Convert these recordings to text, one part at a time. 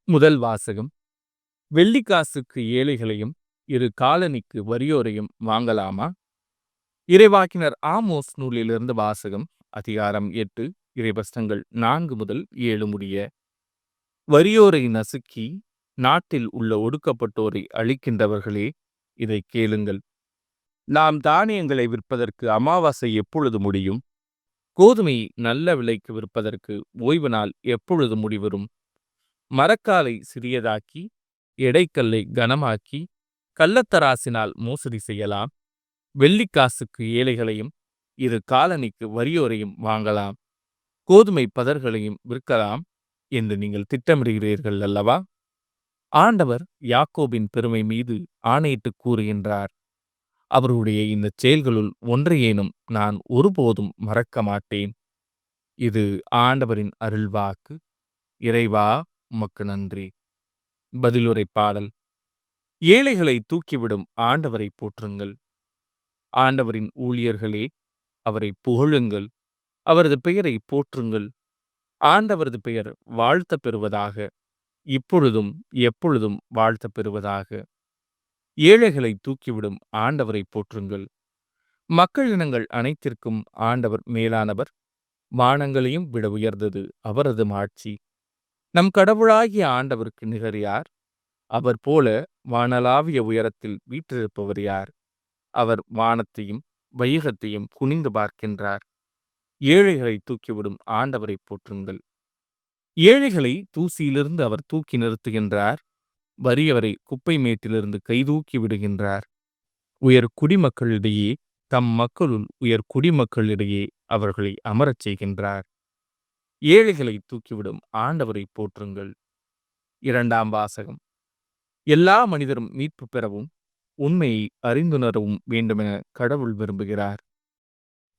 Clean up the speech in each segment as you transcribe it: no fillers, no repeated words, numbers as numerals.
முதல் வாசகம். வெள்ளிக்காசுக்கு ஏழைகளையும் இரு காலணிக்கு வறியோரையும் வாங்கலாமா? இறைவாக்கினர் ஆமோஸ் நூலிலிருந்து வாசகம். அதிகாரம் 8 இறைவசனங்கள் 4 முதல் 7 முடிய. வறியோரை நசுக்கி நாட்டில் உள்ள ஒடுக்கப்பட்டோரை அழிக்கின்றவர்களே, இதை கேளுங்கள். நாம் தானியங்களை விற்பதற்கு அமாவாசை எப்பொழுது முடியும்? கோதுமை நல்ல விலைக்கு விற்பதற்கு ஓய்வு நாள் எப்பொழுது முடிவரும்? மரக்காலை சிறியதாக்கி எடைக்கல்லை கனமாக்கி கள்ளத்தராசினால் மோசடி செய்யலாம். வெள்ளிக்காசுக்கு ஏழைகளையும் இரு காலணிக்கு வறியோரையும் வாங்கலாம். கோதுமை பதர்களையும் விற்கலாம் என்று நீங்கள் திட்டமிடுகிறீர்கள் அல்லவா? ஆண்டவர் யாக்கோபின் பெருமை மீது ஆணையிட்டு கூறுகின்றார். அவருடைய இந்த செயல்களுள் ஒன்றையேனும் நான் ஒருபோதும் மறக்க மாட்டேன். இது ஆண்டவரின் அருள்வாக்கு. இறைவா, உமக்கு நன்றி. பதிலுரை பாடல். ஏழைகளை தூக்கிவிடும் ஆண்டவரை போற்றுங்கள். ஆண்டவரின் ஊழியர்களே, அவரை புகழுங்கள். அவரது பெயரை போற்றுங்கள். ஆண்டவரது பெயர் வாழ்த்த பெறுவதாக, இப்பொழுதும் எப்பொழுதும் வாழ்த்த பெறுவதாக. ஏழைகளை தூக்கிவிடும் ஆண்டவரை போற்றுங்கள். மக்கள் இனங்கள் அனைத்திற்கும் ஆண்டவர் மேலானவர். வானங்களையும் விட உயர்ந்தது அவரது மாட்சி. நம் கடவுளாகிய ஆண்டவருக்கு நிகர் யார்? அவர் போல வானளாவிய உயரத்தில் வீற்றிருப்பவர் யார்? அவர் வானத்தையும் வையகத்தையும் குனிந்து பார்க்கின்றார். ஏழைகளை தூக்கிவிடும் ஆண்டவரை போற்றுங்கள். ஏழைகளை தூசியிலிருந்து அவர் தூக்கி நிறுத்துகின்றார். வறியவரை குப்பை மேட்டிலிருந்து கைதூக்கி விடுகின்றார். உயர் குடிமக்களிடையே, தம் மக்களுள் உயர் குடிமக்களிடையே அவர்களை அமரச் செய்கின்றார். ஏழைகளை தூக்கிவிடும் ஆண்டவரை போற்றுங்கள். இரண்டாம் வாசகம். எல்லா மனிதரும் மீட்பு பெறவும் உண்மையை அறிந்துணரவும் வேண்டுமென கடவுள் விரும்புகிறார்.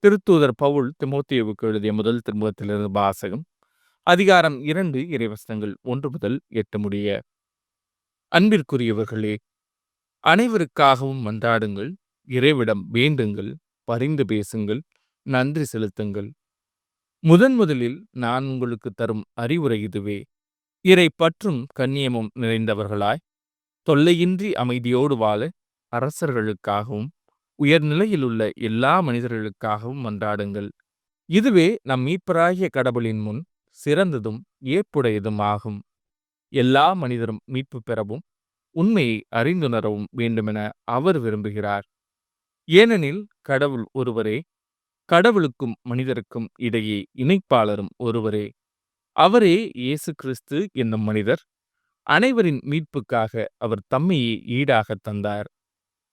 திருத்தூதர் பவுல் திமோத்தேயுவுக்கு எழுதிய முதல் திருமுகத்திலிருந்து வாசகம். அதிகாரம் 2 இறைவசனங்கள் 1 முதல் 8 முடிய. அன்பிற்குரியவர்களே, அனைவருக்காகவும் மன்றாடுங்கள், இறைவிடம் வேண்டுங்கள், பரிந்து பேசுங்கள், நன்றி செலுத்துங்கள். முதலில் நான் உங்களுக்கு தரும் அறிவுரை இதுவே. இறை பற்றும் கண்ணியமும் நிறைந்தவர்களாய் தொல்லையின்றி அமைதியோடு வாழ அரசர்களுக்காகவும் உயர்நிலையில் உள்ள எல்லா மனிதர்களுக்காகவும் மன்றாடுங்கள். இதுவே நம் மீட்பராகிய கடவுளின் முன் சிறந்ததும் ஏற்புடையதும் ஆகும். எல்லா மனிதரும் மீட்பு பெறவும் உண்மையை அறிந்துணரவும் வேண்டுமென அவர் விரும்புகிறார். ஏனெனில் கடவுள் ஒருவரே, கடவுளுக்கும் மனிதருக்கும் இடையே இணைப்பாளரும் ஒருவரே. அவரே இயேசு கிறிஸ்து என்னும் மனிதர். அனைவரின் மீட்புக்காக அவர் தம்மையே ஈடாக தந்தார்.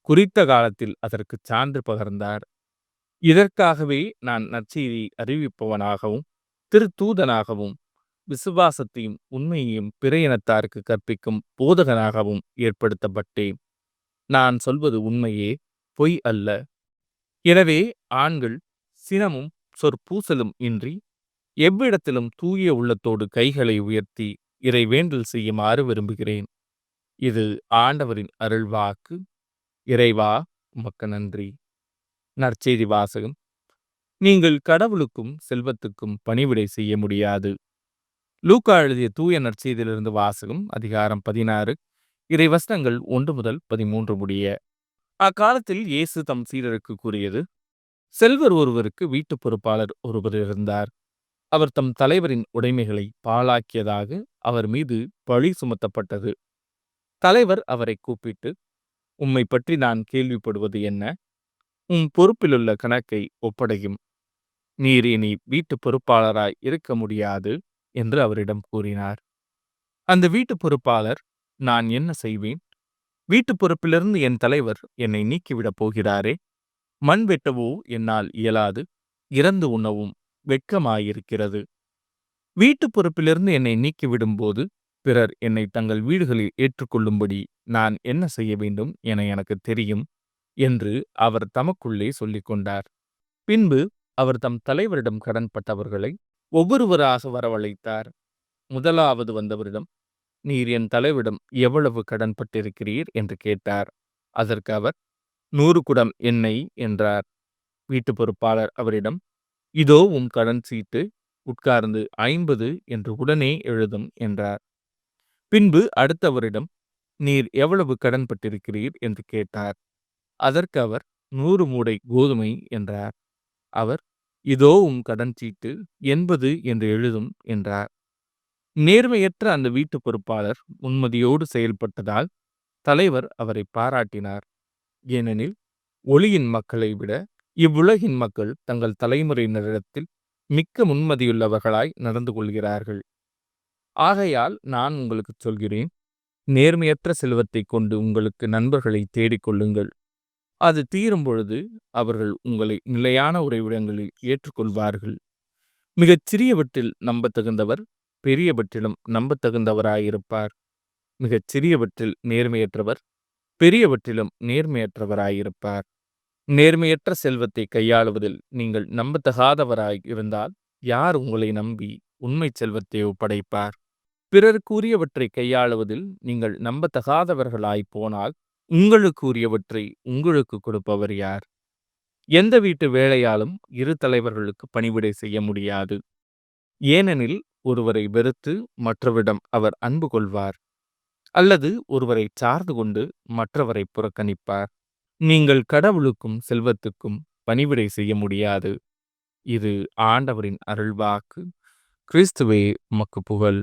குறித்த காலத்தில் அதற்கு சான்று பகர்ந்தார். இதற்காகவே நான் நற்செய்தியை அறிவிப்பவனாகவும் திருத்தூதனாகவும் விசுவாசத்தையும் உண்மையையும் பிற இனத்தாருக்கு கற்பிக்கும் போதகனாகவும் ஏற்படுத்தப்பட்டேன். நான் சொல்வது உண்மையே, பொய் அல்ல. எனவே ஆண்கள் சினமும் சொற்பூசலும் இன்றி எவ்விடத்திலும் தூய உள்ளத்தோடு கைகளை உயர்த்தி இறைவேண்டல் செய்யுமாறு விரும்புகிறேன். இது ஆண்டவரின் அருள்வாக்கு. இறைவா, உமக்கு நன்றி. நற்செய்தி வாசகம். நீங்கள் கடவுளுக்கும் செல்வத்துக்கும் பணிவிடை செய்ய முடியாது. லூக்கா எழுதிய தூய நற்செய்தியிலிருந்து வாசகம். அதிகாரம் 16 இறைவசனங்கள் 1 முதல் 13 முடிய. அக்காலத்தில் இயேசு தம் சீடருக்கு கூறியது. செல்வர் ஒருவருக்கு வீட்டு பொறுப்பாளர் ஒருவர் இருந்தார். அவர் தம் தலைவரின் உடைமைகளை பாழாக்கியதாக அவர் மீது பழி சுமத்தப்பட்டது. தலைவர் அவரை கூப்பிட்டு, உம்மை பற்றி நான் கேள்விப்படுவது என்ன? உம் பொறுப்பிலுள்ள கணக்கை ஒப்படையும். நீர் இனி வீட்டு பொறுப்பாளராய் இருக்க முடியாது என்று அவரிடம் கூறினார். அந்த வீட்டு பொறுப்பாளர், நான் என்ன செய்வேன்? வீட்டு பொறுப்பிலிருந்து என் தலைவர் என்னை நீக்கிவிடப் போகிறாரே. மண் வெட்டவோ என்னால் இயலாது, இறந்து உண்ணவும் வெட்கமாயிருக்கிறது. வீட்டு பொறுப்பிலிருந்து என்னை நீக்கிவிடும் போது பிறர் என்னை தங்கள் வீடுகளில் ஏற்றுக்கொள்ளும்படி நான் என்ன செய்ய வேண்டும் என எனக்கு தெரியும் என்று அவர் தமக்குள்ளே சொல்லிக் கொண்டார். பின்பு அவர் தம் தலைவரிடம் கடன்பட்டவர்களை ஒவ்வொருவராக வரவழைத்தார். முதலாவது வந்தவரிடம், நீர் என் தலைவரிடம் எவ்வளவு கடன்பட்டிருக்கிறீர் என்று கேட்டார். அதற்கு அவர், 100 குடம் எண்ணெய் என்றார். வீட்டு பொறுப்பாளர் அவரிடம், இதோ உம் கடன் சீட்டு, உட்கார்ந்து 50 என்று உடனே எழுதும் என்றார். பின்பு அடுத்தவரிடம், நீர் எவ்வளவு கடன்பட்டிருக்கிறீர் என்று கேட்டார். அதற்கு அவர், 100 மூடை கோதுமை என்றார். அவர், இதோ உம் கடன் சீட்டு, 80 என்று எழுதும் என்றார். நேர்மையற்ற அந்த வீட்டு பொறுப்பாளர் உண்மதியோடு செயல்பட்டதால் தலைவர் அவரை பாராட்டினார். ஏனெனில் ஒளியின் மக்களை விட இவ்வுலகின் மக்கள் தங்கள் தலைமுறையினரிடத்தில் மிக்க முன்மதியுள்ளவர்களாய் நடந்து கொள்கிறார்கள். ஆகையால் நான் உங்களுக்கு சொல்கிறேன், நேர்மையற்ற செல்வத்தை கொண்டு உங்களுக்கு நண்பர்களை தேடிக்கொள்ளுங்கள். அது தீரும் பொழுது அவர்கள் உங்களை நிலையான உறைவிடங்களில் ஏற்றுக்கொள்வார்கள். மிகச் சிறியவற்றில் நம்பத்தகுந்தவர் பெரியவற்றிலும் நம்பத்தகுந்தவராயிருப்பார். மிகச் சிறியவற்றில் நேர்மையற்றவர் பெரியவற்றிலும் நேர்மையற்றவராயிருப்பார். நேர்மையற்ற செல்வத்தை கையாளுவதில் நீங்கள் நம்பத்தகாதவராய் இருந்தால் யார் உங்களை நம்பி உண்மை செல்வத்தை ஒப்படைப்பார்? பிறருக்குரியவற்றை கையாளுவதில் நீங்கள் நம்பத்தகாதவர்களாய் போனால் உங்களுக்குரியவற்றை உங்களுக்கு கொடுப்பவர் யார்? எந்த வீட்டு வேலையாலும் இரு தலைவர்களுக்கு பணிவிடை செய்ய முடியாது. ஏனெனில் ஒருவரை வெறுத்து மற்றவரிடம் அவர் அன்பு கொள்வார், அல்லது ஒருவரை சார்ந்து கொண்டு மற்றவரை புறக்கணிப்பார். நீங்கள் கடவுளுக்கும் செல்வத்துக்கும் பணிவிடை செய்ய முடியாது. இது ஆண்டவரின் அருள்வாக்கு. கிறிஸ்துவே உமக்கு புகழ்.